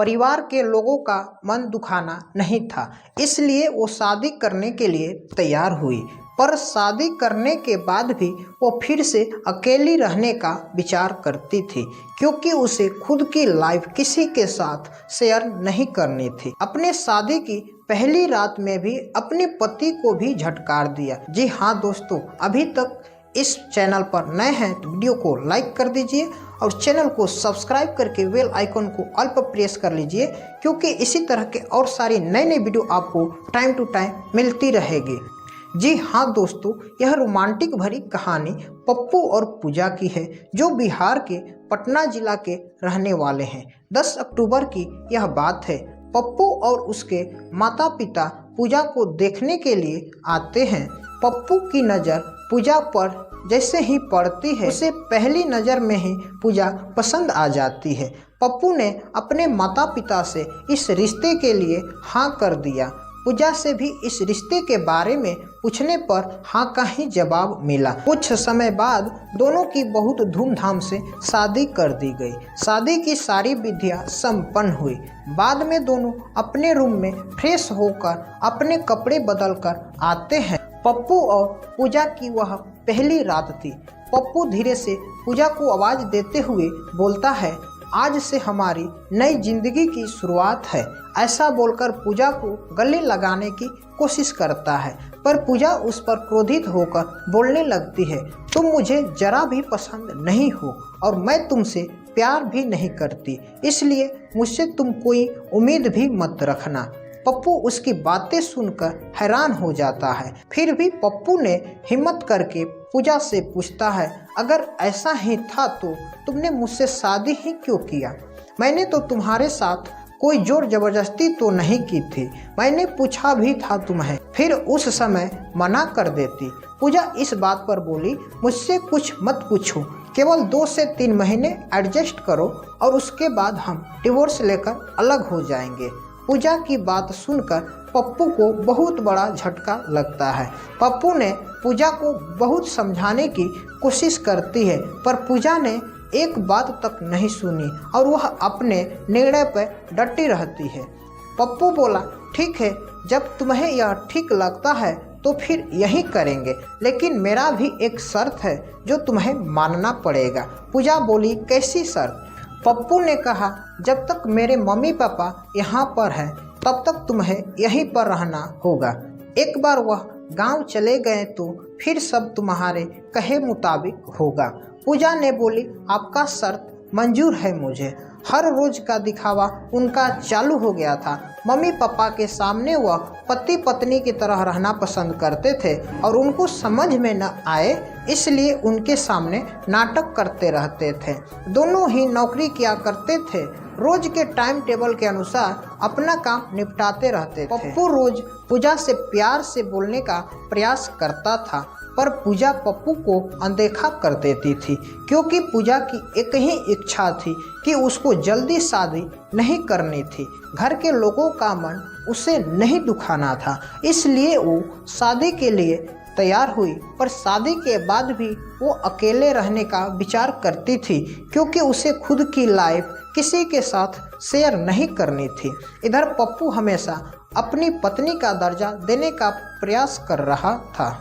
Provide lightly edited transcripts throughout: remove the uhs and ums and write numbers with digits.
परिवार के लोगों का मन दुखाना नहीं था, इसलिए वो शादी करने के लिए तैयार हुई। पर शादी करने के बाद भी वो फिर से अकेली रहने का विचार करती थी, क्योंकि उसे खुद की लाइफ किसी के साथ शेयर नहीं करनी थी। अपने शादी की पहली रात में भी अपने पति को भी झटकार दिया। जी हाँ दोस्तों, अभी तक इस चैनल पर नए हैं तो वीडियो को लाइक कर दीजिए और चैनल को सब्सक्राइब करके बेल आइकन को ऑल पर प्रेस कर लीजिए, क्योंकि इसी तरह के और सारी नई वीडियो आपको टाइम टू टाइम मिलती रहेगी। जी हाँ दोस्तों, यह रोमांटिक भरी कहानी पप्पू और पूजा की है, जो बिहार के पटना जिला के रहने वाले हैं। 10 अक्टूबर की यह बात है। पप्पू और उसके माता पिता पूजा को देखने के लिए आते हैं। पप्पू की नज़र पूजा पर जैसे ही पड़ती है, उसे पहली नज़र में ही पूजा पसंद आ जाती है। पप्पू ने अपने माता पिता से इस रिश्ते के लिए हाँ कर दिया। पूजा से भी इस रिश्ते के बारे में पूछने पर हाँ का ही जवाब मिला। कुछ समय बाद दोनों की बहुत धूमधाम से शादी कर दी गई। शादी की सारी विधियां संपन्न हुई। बाद में दोनों अपने रूम में फ्रेश होकर अपने कपड़े बदल कर आते हैं। पप्पू और पूजा की वह पहली रात थी। पप्पू धीरे से पूजा को आवाज़ देते हुए बोलता है, आज से हमारी नई जिंदगी की शुरुआत है। ऐसा बोलकर पूजा को गले लगाने की कोशिश करता है, पर पूजा उस पर क्रोधित होकर बोलने लगती है, तुम मुझे जरा भी पसंद नहीं हो और मैं तुमसे प्यार भी नहीं करती, इसलिए मुझसे तुम कोई उम्मीद भी मत रखना। पप्पू उसकी बातें सुनकर हैरान हो जाता है। फिर भी पप्पू ने हिम्मत करके पूजा से पूछता है, अगर ऐसा ही था तो तुमने मुझसे शादी ही क्यों किया? मैंने तो तुम्हारे साथ कोई जोर जबरदस्ती तो नहीं की थी। मैंने पूछा भी था तुम्हें, फिर उस समय मना कर देती। पूजा इस बात पर बोली, मुझसे कुछ मत पूछो, केवल 2 से 3 महीने एडजस्ट करो और उसके बाद हम डिवोर्स लेकर अलग हो जाएंगे। पूजा की बात सुनकर पप्पू को बहुत बड़ा झटका लगता है। पप्पू ने पूजा को बहुत समझाने की कोशिश करती है, पर पूजा ने एक बात तक नहीं सुनी और वह अपने निर्णय पर डटी रहती है। पप्पू बोला, ठीक है, जब तुम्हें यह ठीक लगता है तो फिर यही करेंगे, लेकिन मेरा भी एक शर्त है जो तुम्हें मानना पड़ेगा। पूजा बोली, कैसी शर्त? पप्पू ने कहा, जब तक मेरे मम्मी पापा यहाँ पर हैं तब तक तुम्हें यहीं पर रहना होगा। एक बार वह गांव चले गए तो फिर सब तुम्हारे कहे मुताबिक होगा। पूजा ने बोली, आपका शर्त मंजूर है मुझे। हर रोज का दिखावा उनका चालू हो गया था। मम्मी पापा के सामने वह पति पत्नी की तरह रहना पसंद करते थे और उनको समझ में न आए इसलिए उनके सामने नाटक करते रहते थे। दोनों ही नौकरी किया करते थे। रोज के टाइम टेबल के अनुसार अपना काम निपटाते रहते थे। पप्पू रोज पूजा से प्यार से बोलने का प्रयास करता था, पर पूजा पप्पू को अनदेखा कर देती थी, क्योंकि पूजा की एक ही इच्छा थी कि उसको जल्दी शादी नहीं करनी थी। घर के लोगों का मन उसे नहीं दुखाना था, इसलिए वो शादी के लिए तैयार हुई। पर शादी के बाद भी वो अकेले रहने का विचार करती थी, क्योंकि उसे खुद की लाइफ किसी के साथ शेयर नहीं करनी थी। इधर पप्पू हमेशा अपनी पत्नी का दर्जा देने का प्रयास कर रहा था।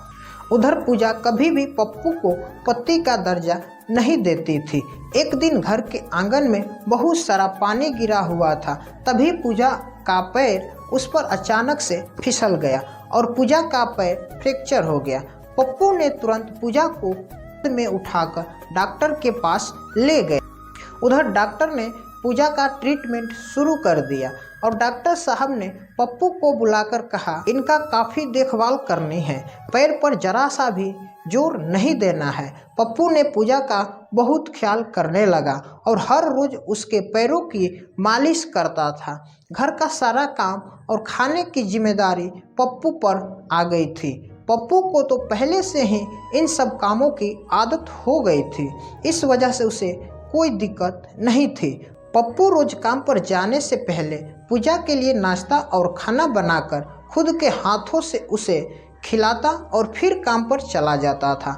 उधर पूजा कभी भी पप्पू को पति का दर्जा नहीं देती थी। एक दिन घर के आंगन में बहुत सारा पानी गिरा हुआ था। तभी पूजा का पैर उस पर अचानक से फिसल गया और पूजा का पैर फ्रैक्चर हो गया। पप्पू ने तुरंत पूजा को में उठाकर डॉक्टर के पास ले गए। उधर डॉक्टर ने पूजा का ट्रीटमेंट शुरू कर दिया और डॉक्टर साहब ने पप्पू को बुलाकर कहा, इनका काफ़ी देखभाल करनी है, पैर पर जरा सा भी जोर नहीं देना है। पप्पू ने पूजा का बहुत ख्याल करने लगा और हर रोज उसके पैरों की मालिश करता था। घर का सारा काम और खाने की जिम्मेदारी पप्पू पर आ गई थी। पप्पू को तो पहले से ही इन सब कामों की आदत हो गई थी, इस वजह से उसे कोई दिक्कत नहीं थी। पप्पू रोज काम पर जाने से पहले पूजा के लिए नाश्ता और खाना बनाकर खुद के हाथों से उसे खिलाता और फिर काम पर चला जाता था।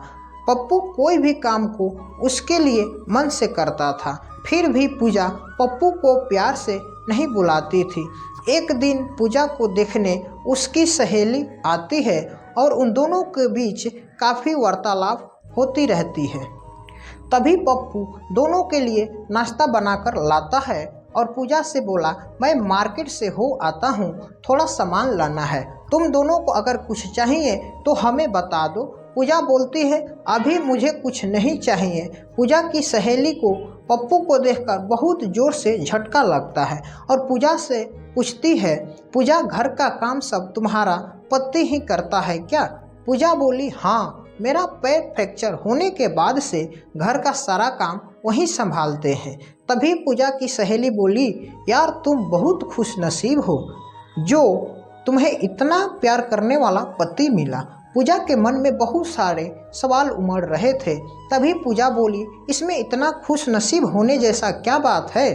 पप्पू कोई भी काम को उसके लिए मन से करता था। फिर भी पूजा पप्पू को प्यार से नहीं बुलाती थी। एक दिन पूजा को देखने उसकी सहेली आती है और उन दोनों के बीच काफ़ी वार्तालाप होती रहती है। तभी पप्पू दोनों के लिए नाश्ता बनाकर लाता है और पूजा से बोला, मैं मार्केट से हो आता हूँ, थोड़ा सामान लाना है, तुम दोनों को अगर कुछ चाहिए तो हमें बता दो। पूजा बोलती है, अभी मुझे कुछ नहीं चाहिए। पूजा की सहेली को पप्पू को देखकर बहुत ज़ोर से झटका लगता है और पूजा से पूछती है, पूजा घर का काम सब तुम्हारा पति ही करता है क्या? पूजा बोली, हाँ, मेरा पैर फ्रैक्चर होने के बाद से घर का सारा काम वही संभालते हैं। तभी पूजा की सहेली बोली, यार तुम बहुत खुशनसीब हो जो तुम्हें इतना प्यार करने वाला पति मिला। पूजा के मन में बहुत सारे सवाल उमड़ रहे थे। तभी पूजा बोली, इसमें इतना खुशनसीब होने जैसा क्या बात है?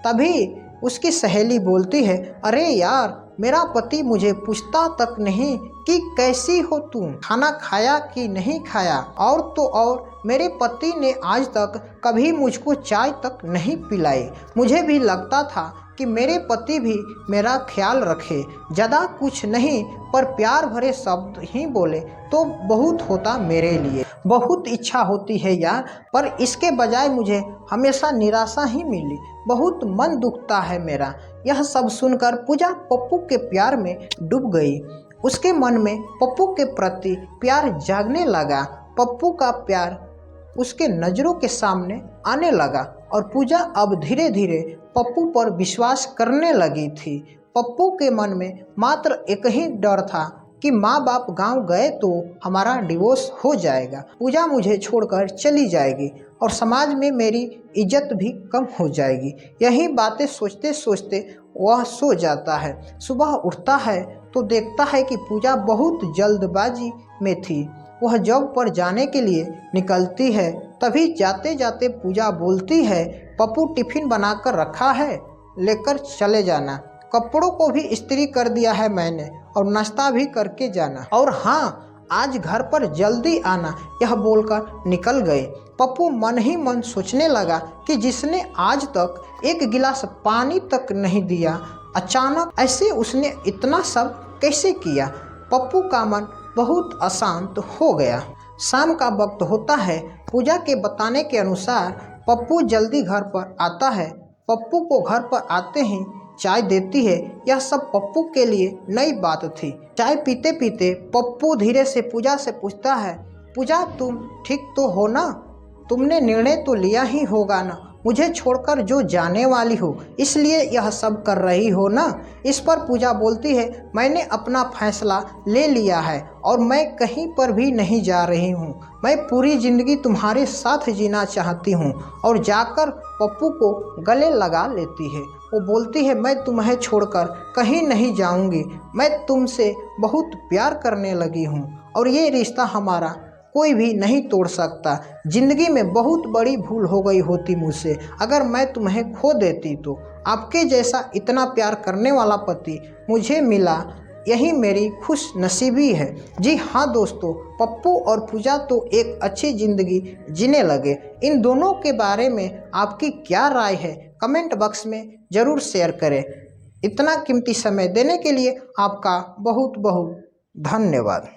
तभी उसकी सहेली बोलती है, अरे यार, मेरा पति मुझे पूछता तक नहीं कि कैसी हो तुम, खाना खाया कि नहीं खाया, और तो और मेरे पति ने आज तक कभी मुझको चाय तक नहीं पिलाई। मुझे भी लगता था कि मेरे पति भी मेरा ख्याल रखे, ज़्यादा कुछ नहीं पर प्यार भरे शब्द ही बोले तो बहुत होता मेरे लिए। बहुत इच्छा होती है यार, पर इसके बजाय मुझे हमेशा निराशा ही मिली। बहुत मन दुखता है मेरा। यह सब सुनकर पूजा पप्पू के प्यार में डूब गई। उसके मन में पप्पू के प्रति प्यार जागने लगा। पप्पू का प्यार उसके नज़रों के सामने आने लगा और पूजा अब धीरे धीरे पप्पू पर विश्वास करने लगी थी। पप्पू के मन में मात्र एक ही डर था कि माँ बाप गांव गए तो हमारा डिवोर्स हो जाएगा, पूजा मुझे छोड़कर चली जाएगी और समाज में मेरी इज्जत भी कम हो जाएगी। यही बातें सोचते सोचते वह सो जाता है। सुबह उठता है तो देखता है कि पूजा बहुत जल्दबाजी में थी। वह जॉब पर जाने के लिए निकलती है। तभी जाते जाते पूजा बोलती है, पप्पू टिफ़िन बनाकर रखा है, लेकर चले जाना। कपड़ों को भी इस्त्री कर दिया है मैंने और नाश्ता भी करके जाना, और हाँ, आज घर पर जल्दी आना। यह बोलकर निकल गए। पप्पू मन ही मन सोचने लगा कि जिसने आज तक एक गिलास पानी तक नहीं दिया, अचानक ऐसे उसने इतना सब कैसे किया। पप्पू का मन बहुत अशांत हो गया। शाम का वक्त होता है। पूजा के बताने के अनुसार पप्पू जल्दी घर पर आता है। पप्पू को घर पर आते ही चाय देती है। यह सब पप्पू के लिए नई बात थी। चाय पीते पीते पप्पू धीरे से पूजा से पूछता है, पूजा तुम ठीक तो हो ना? तुमने निर्णय तो लिया ही होगा ना, मुझे छोड़कर जो जाने वाली हो, इसलिए यह सब कर रही हो ना? इस पर पूजा बोलती है, मैंने अपना फैसला ले लिया है और मैं कहीं पर भी नहीं जा रही हूँ। मैं पूरी ज़िंदगी तुम्हारे साथ जीना चाहती हूँ। और जाकर पप्पू को गले लगा लेती है। वो बोलती है, मैं तुम्हें छोड़कर कहीं नहीं जाऊँगी। मैं तुमसे बहुत प्यार करने लगी हूँ और ये रिश्ता हमारा कोई भी नहीं तोड़ सकता। ज़िंदगी में बहुत बड़ी भूल हो गई होती मुझसे अगर मैं तुम्हें खो देती तो। आपके जैसा इतना प्यार करने वाला पति मुझे मिला, यही मेरी खुश नसीबी है। जी हाँ दोस्तों, पप्पू और पूजा तो एक अच्छी ज़िंदगी जीने लगे। इन दोनों के बारे में आपकी क्या राय है, कमेंट बॉक्स में ज़रूर शेयर करें। इतना कीमती समय देने के लिए आपका बहुत बहुत धन्यवाद।